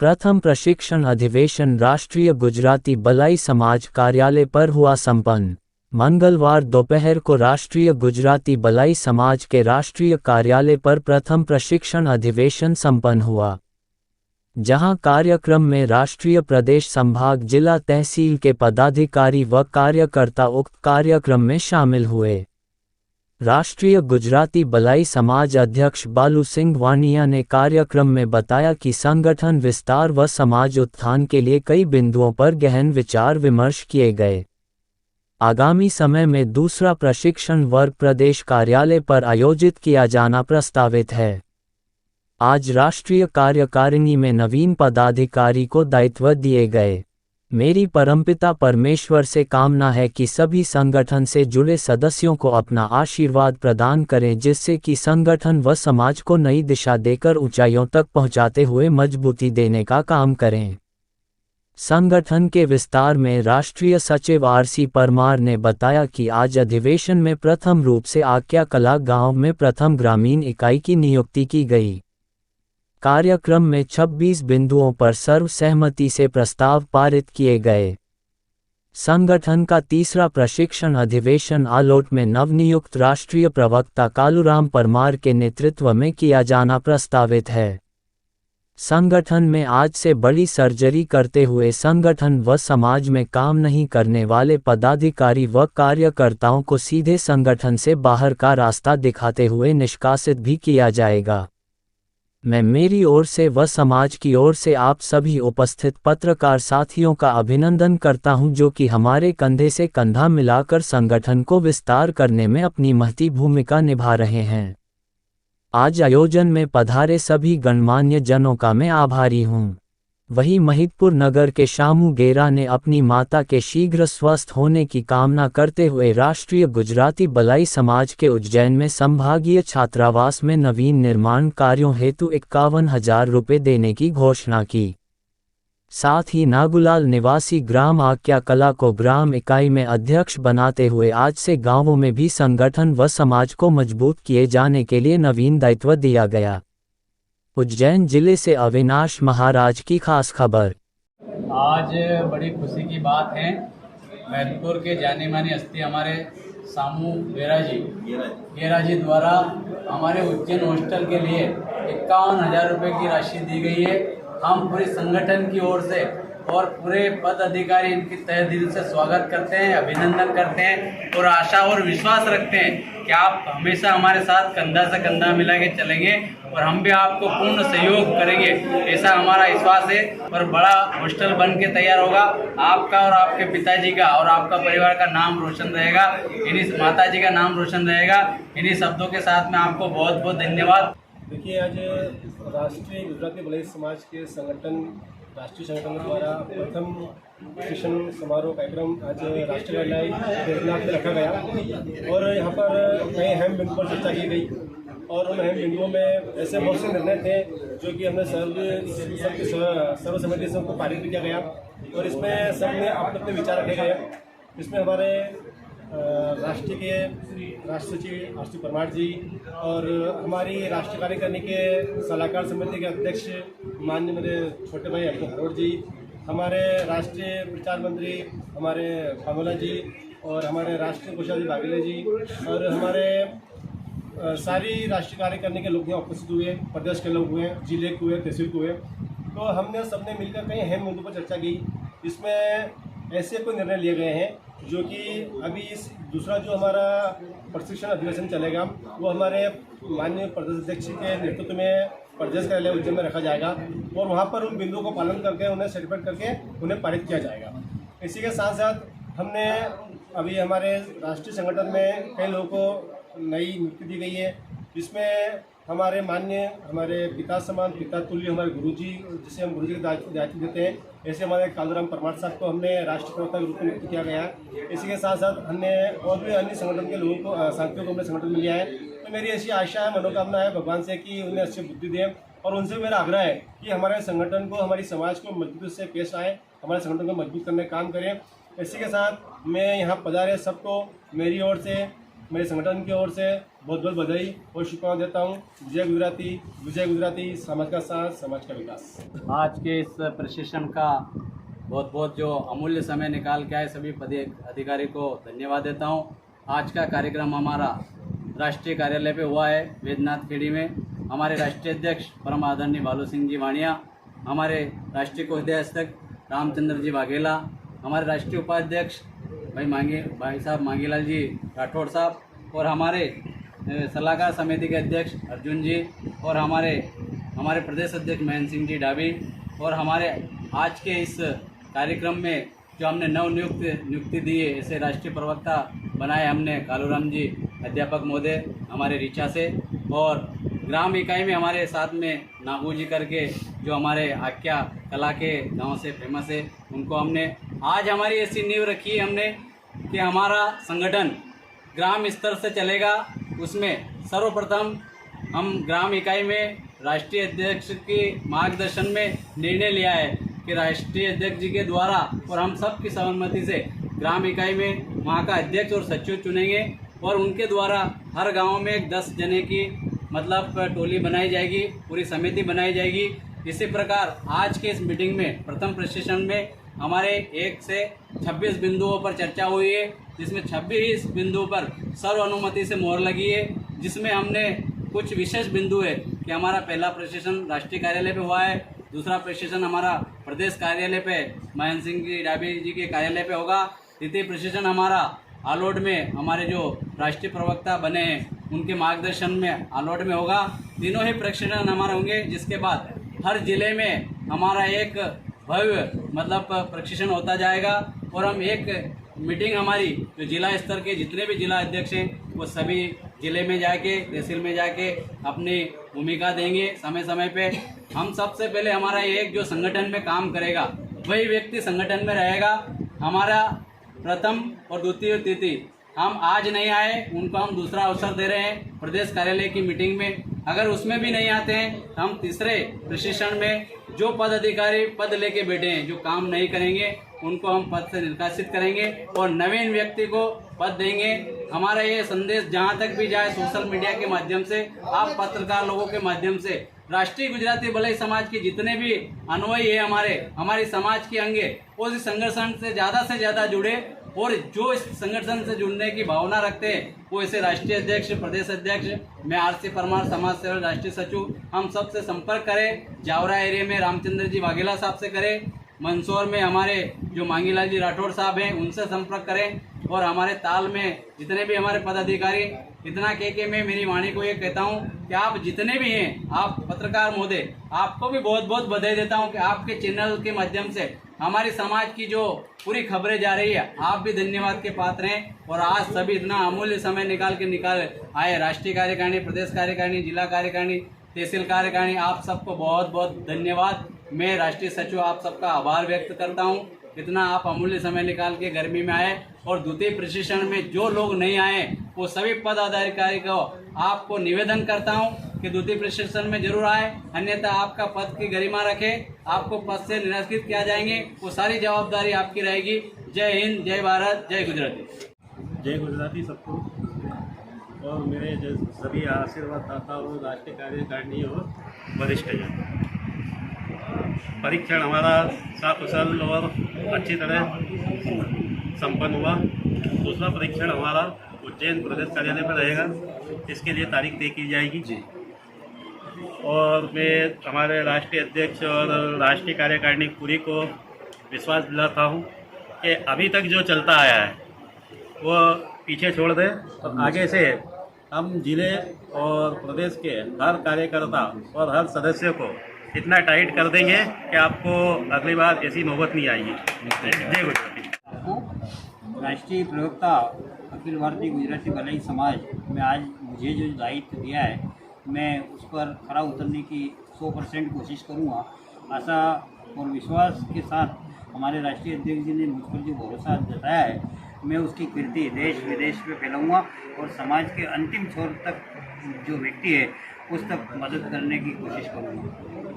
प्रथम प्रशिक्षण अधिवेशन राष्ट्रीय गुजराती बलाई समाज कार्यालय पर हुआ संपन्न। मंगलवार दोपहर को राष्ट्रीय गुजराती बलाई समाज के राष्ट्रीय कार्यालय पर प्रथम प्रशिक्षण अधिवेशन संपन्न हुआ, जहां कार्यक्रम में राष्ट्रीय प्रदेश संभाग जिला तहसील के पदाधिकारी व कार्यकर्ता उक्त कार्यक्रम में शामिल हुए। राष्ट्रीय गुजराती बलाई समाज अध्यक्ष बालू सिंह वानिया ने कार्यक्रम में बताया कि संगठन विस्तार व समाज उत्थान के लिए कई बिंदुओं पर गहन विचार विमर्श किए गए। आगामी समय में दूसरा प्रशिक्षण वर्ग प्रदेश कार्यालय पर आयोजित किया जाना प्रस्तावित है। आज राष्ट्रीय कार्यकारिणी में नवीन पदाधिकारी को दायित्व दिए गए। मेरी परमपिता परमेश्वर से कामना है कि सभी संगठन से जुड़े सदस्यों को अपना आशीर्वाद प्रदान करें, जिससे कि संगठन व समाज को नई दिशा देकर ऊंचाइयों तक पहुंचाते हुए मजबूती देने का काम करें। संगठन के विस्तार में राष्ट्रीय सचिव आरसी परमार ने बताया कि आज अधिवेशन में प्रथम रूप से आक्या कला गांव में प्रथम ग्रामीण इकाई की नियुक्ति की गई। कार्यक्रम में 26 बिंदुओं पर सर्वसहमति से प्रस्ताव पारित किए गए। संगठन का तीसरा प्रशिक्षण अधिवेशन आलोट में नवनियुक्त राष्ट्रीय प्रवक्ता कालूराम परमार के नेतृत्व में किया जाना प्रस्तावित है। संगठन में आज से बड़ी सर्जरी करते हुए संगठन व समाज में काम नहीं करने वाले पदाधिकारी व कार्यकर्ताओं को सीधे संगठन से बाहर का रास्ता दिखाते हुए निष्कासित भी किया जाएगा। मैं मेरी ओर से व समाज की ओर से आप सभी उपस्थित पत्रकार साथियों का अभिनंदन करता हूं, जो कि हमारे कंधे से कंधा मिलाकर संगठन को विस्तार करने में अपनी महती भूमिका निभा रहे हैं। आज आयोजन में पधारे सभी गणमान्य जनों का मैं आभारी हूं। वहीं महिदपुर नगर के शामू गेरा ने अपनी माता के शीघ्र स्वस्थ होने की कामना करते हुए राष्ट्रीय गुजराती बलाई समाज के उज्जैन में संभागीय छात्रावास में नवीन निर्माण कार्यों हेतु 51,000 रुपये देने की घोषणा की। साथ ही नागुलाल निवासी ग्राम आक्या कला को ग्राम इकाई में अध्यक्ष बनाते हुए आज से गांवों में भी संगठन व समाज को मजबूत किए जाने के लिए नवीन दायित्व दिया गया। उज्जैन जिले से अविनाश महाराज की खास खबर। आज बड़ी खुशी की बात है, महिदपुर के जाने माने हस्ती हमारे सामू गेरा जी द्वारा हमारे उज्जैन हॉस्टल के लिए 51,000 रुपये की राशि दी गई है। हम पूरे संगठन की ओर से और पूरे पद अधिकारी इनकी तहे दिल से स्वागत करते हैं, अभिनंदन करते हैं और आशा और विश्वास रखते हैं कि आप हमेशा हमारे साथ कंधा से कंधा मिला के चलेंगे और हम भी आपको पूर्ण सहयोग करेंगे, ऐसा हमारा विश्वास है। और बड़ा हॉस्टल बन के तैयार होगा। आपका और आपके पिताजी का और आपका परिवार का नाम रोशन रहेगा, इन्हीं माताजी का नाम रोशन रहेगा। इन्हीं शब्दों के साथ में आपको बहुत बहुत धन्यवाद। देखिए, आज राष्ट्रीय गुजराती बलाई समाज के राष्ट्रीय संगठन द्वारा प्रथम प्रशिक्षण समारोह कार्यक्रम आज राष्ट्रीय कार्यालय देवनाथ में रखा गया और यहाँ पर कई अहम बिंदुओं पर चर्चा की गई और उन अहम बिंदुओं में ऐसे बहुत से निर्णय थे जो कि हमने सर्वसम्मति से उनको पारित किया गया और इसमें सबने अपने अपने विचार रखे गए। इसमें हमारे राष्ट्रीय सचिव आरसी परमार जी और हमारी राष्ट्रीय कार्यकारिणी के सलाहकार समिति के अध्यक्ष माननीय मेरे छोटे भाई अब्दुल हरोड़ जी, हमारे राष्ट्रीय प्रचार मंत्री हमारे कामला जी और हमारे राष्ट्रीय कोषाधिकारी बागेले जी और हमारे सारी राष्ट्रीय कार्यकारिणी के लोग यहाँ उपस्थित हुए, प्रदेश के लोग हुए, जिले के हुए, तहसील के हुए। तो हमने सबने मिलकर कई अहम मुद्दों पर चर्चा की। इसमें ऐसे कोई निर्णय लिए गए हैं जो कि अभी इस दूसरा जो हमारा प्रशिक्षण अधिवेशन चलेगा वो हमारे माननीय प्रदेश अध्यक्ष के नेतृत्व में प्रदेश कार्यालय उज्जैन में रखा जाएगा और वहाँ पर उन बिंदुओं को पालन करके उन्हें सर्टिफाइड करके उन्हें पारित किया जाएगा। इसी के साथ साथ हमने अभी हमारे राष्ट्रीय संगठन में कई लोगों को नई नियुक्ति दी गई है, जिसमें हमारे माननीय हमारे पिता समान पिता तुल्य हमारे गुरुजी, जिसे हम गुरुजी का दायित्व देते हैं, ऐसे हमारे कालूराम परमार साहब को हमने राष्ट्रीय प्रवक्ता के रूप में नियुक्त किया गया है। इसी के साथ साथ हमने और भी अन्य संगठन के लोगों को साथियों को हमने संगठन में लिया है। तो मेरी ऐसी आशा है, मनोकामना है भगवान से कि उन्हें अच्छी बुद्धि दें और उनसे मेरा आग्रह है कि हमारे संगठन को, हमारी समाज को मजबूती से पेश आए, हमारे संगठन को मजबूत करने का काम करें। इसी के साथ मैं यहाँ पधारे सबको मेरी ओर से, मेरे संगठन की ओर से बहुत बहुत बधाई और शुभकामनाएं देता हूँ। विजय गुजराती, समाज का साथ, समाज का विकास। आज के इस प्रशिक्षण का बहुत बहुत जो अमूल्य समय निकाल के आए सभी अधिकारी को धन्यवाद देता हूँ। आज का कार्यक्रम हमारा राष्ट्रीय कार्यालय पे हुआ है वेदनाथ खेड़ी में। हमारे राष्ट्रीय अध्यक्ष परम आदरणीय बालू सिंह जी वाणिया, हमारे राष्ट्रीय कोषाध्यक्ष रामचंद्र जी वाघेला, हमारे राष्ट्रीय उपाध्यक्ष भाई साहब मांगीलाल जी राठौड़ साहब, और हमारे सलाहकार समिति के अध्यक्ष अर्जुन जी, और हमारे प्रदेश अध्यक्ष महेंद्र सिंह जी डाबी, और हमारे आज के इस कार्यक्रम में जो हमने नियुक्ति दी है, ऐसे राष्ट्रीय प्रवक्ता बनाए हमने कालूराम जी अध्यापक महोदय हमारे रीचा से, और ग्राम इकाई में हमारे साथ में नागू जी करके जो हमारे आख्या कला के गांव से फेमस है, उनको हमने आज हमारी ऐसी नींव रखी है हमने कि हमारा संगठन ग्राम स्तर से चलेगा। उसमें सर्वप्रथम हम ग्राम इकाई में राष्ट्रीय अध्यक्ष के मार्गदर्शन में निर्णय लिया है कि राष्ट्रीय अध्यक्ष जी के द्वारा और हम सब की सहमति से ग्राम इकाई में वहाँ का अध्यक्ष और सचिव चुनेंगे, और उनके द्वारा हर गांव में 10 जने की मतलब टोली बनाई जाएगी, पूरी समिति बनाई जाएगी। इसी प्रकार आज के इस मीटिंग में प्रथम प्रशिक्षण में हमारे 1 से 26 बिंदुओं पर चर्चा हुई है, जिसमें 26 बिंदुओं पर सर्वानुमति से मोहर लगी है, जिसमें हमने कुछ विशेष बिंदु है कि हमारा पहला प्रशिक्षण राष्ट्रीय कार्यालय पे हुआ है, दूसरा प्रशिक्षण हमारा प्रदेश कार्यालय पे महेंद्र सिंह जी डाबी जी के कार्यालय पे होगा, तृतीय प्रशिक्षण हमारा आलोट में हमारे जो राष्ट्रीय प्रवक्ता बने हैं उनके मार्गदर्शन में आलोट में होगा। तीनों ही प्रशिक्षण हमारे होंगे, जिसके बाद हर जिले में हमारा एक भव्य मतलब प्रशिक्षण होता जाएगा, और हम एक मीटिंग हमारी जो जिला स्तर के जितने भी जिला अध्यक्ष हैं वो सभी जिले में जाके तहसील में जाके अपनी भूमिका देंगे समय समय पे। हम सबसे पहले हमारा एक जो संगठन में काम करेगा वही व्यक्ति संगठन में रहेगा। हमारा प्रथम और द्वितीय और तृतीय हम आज नहीं आए, उनको हम दूसरा अवसर दे रहे हैं प्रदेश कार्यालय की मीटिंग में। अगर उसमें भी नहीं आते हैं तो हम तीसरे प्रशिक्षण में जो पद अधिकारी पद लेके बैठे हैं जो काम नहीं करेंगे उनको हम पद से निष्कासित करेंगे और नवीन व्यक्ति को पद देंगे। हमारा ये संदेश जहाँ तक भी जाए सोशल मीडिया के माध्यम से, आप पत्रकार लोगों के माध्यम से, राष्ट्रीय गुजराती भलाई समाज के जितने भी अनुयायी है हमारी समाज के अंगे वो इस संगठन से ज़्यादा जुड़े, और जो इस संगठन से जुड़ने की भावना रखते हैं वो इसे राष्ट्रीय अध्यक्ष, प्रदेश अध्यक्ष, मैं आरसी परमार समाज सेवा राष्ट्रीय सचिव, हम सबसे संपर्क करें। जावरा एरिया में रामचंद्र जी वाघेला साहब से करें, मंदसौर में हमारे जो मांगीलाल जी राठौड़ साहब हैं उनसे संपर्क करें, और हमारे ताल में जितने भी हमारे पदाधिकारी, इतना कह के मैं मेरी वाणी को ये कहता हूँ कि आप जितने भी हैं, आप पत्रकार महोदय, आपको भी बहुत बहुत बधाई देता हूँ कि आपके चैनल के माध्यम से हमारी समाज की जो पूरी खबरें जा रही है, आप भी धन्यवाद के पात्र हैं। और आज सभी इतना अमूल्य समय निकाल आए, राष्ट्रीय कार्यकारिणी, प्रदेश कार्यकारिणी, जिला कार्यकारिणी, तहसील कार्यकारिणी, आप सबको बहुत बहुत धन्यवाद। मैं राष्ट्रीय सचिव आप सबका आभार व्यक्त करता हूँ, इतना आप अमूल्य समय निकाल के गर्मी में आए। और द्वितीय प्रशिक्षण में जो लोग नहीं आए वो सभी पदाधिकारी को आपको निवेदन करता हूं कि द्वितीय प्रशिक्षण में जरूर आए, अन्यथा आपका पद की गरिमा रखे, आपको पद से निष्कासित किया जाएंगे, वो सारी जवाबदारी आपकी रहेगी। जय हिंद, जय भारत, जय गुजराती। जय गुजराती सबको, और मेरे सभी आशीर्वाद दाता और राष्ट्रीय कार्यकारिणी और वरिष्ठ जन। परीक्षण हमारा सकुशल और अच्छी तरह संपन्न हुआ। दूसरा परीक्षण हमारा उज्जैन प्रदेश कार्यालय पर रहेगा, इसके लिए तारीख तय की जाएगी जी। और मैं हमारे राष्ट्रीय अध्यक्ष और राष्ट्रीय कार्यकारिणी पूरी को विश्वास दिलाता हूँ कि अभी तक जो चलता आया है वो पीछे छोड़ दें, और आगे से हम जिले और प्रदेश के हर कार्यकर्ता और हर सदस्य को इतना टाइट कर देंगे कि आपको अगली बार ऐसी नौबत नहीं आएगी। जय गुजराती। राष्ट्रीय प्रवक्ता अखिल भारतीय गुजराती भलाई समाज में आज मुझे जो दायित्व दिया है मैं उस पर खरा उतरने की 100% कोशिश करूँगा। आशा और विश्वास के साथ हमारे राष्ट्रीय अध्यक्ष जी ने मुझ पर जो भरोसा जताया है मैं उसकी कीर्ति देश विदेश में फैलाऊँगा और समाज के अंतिम छोर तक जो व्यक्ति है उस तक मदद करने की कोशिश करूँगा।